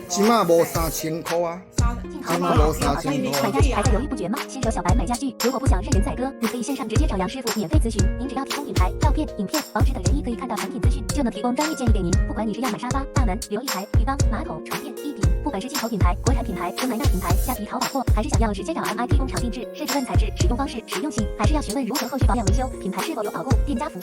起码无3000块啊，起码无3000块。买家具还在犹豫不决吗？新手小白买家具，如果不想任人宰割，你可以线上直接找杨师傅免费咨询。您只要提供品牌、照片、影片、网址等人一可以看到产品资讯，就能提供专业建议给您。不管你是要买沙发、大门、琉璃台、浴缸、马桶、床垫、衣顶，不管是进口品牌、国产品牌、中南亚品牌、虾皮、淘宝货，还是想要直接找 MIP 工厂定制，甚至问材质、使用方式、实用性，还是要询问如何后续保养维修，品牌是否有保固，店家服务。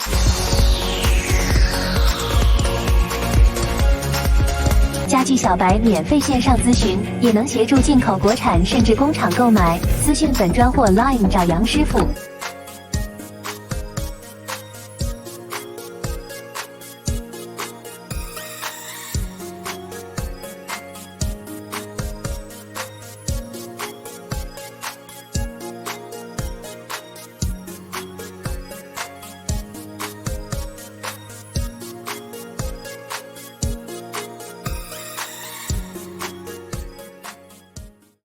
家具小白免费线上咨询，也能协助进口国产甚至工厂购买。私讯本专或 Line 找杨师傅。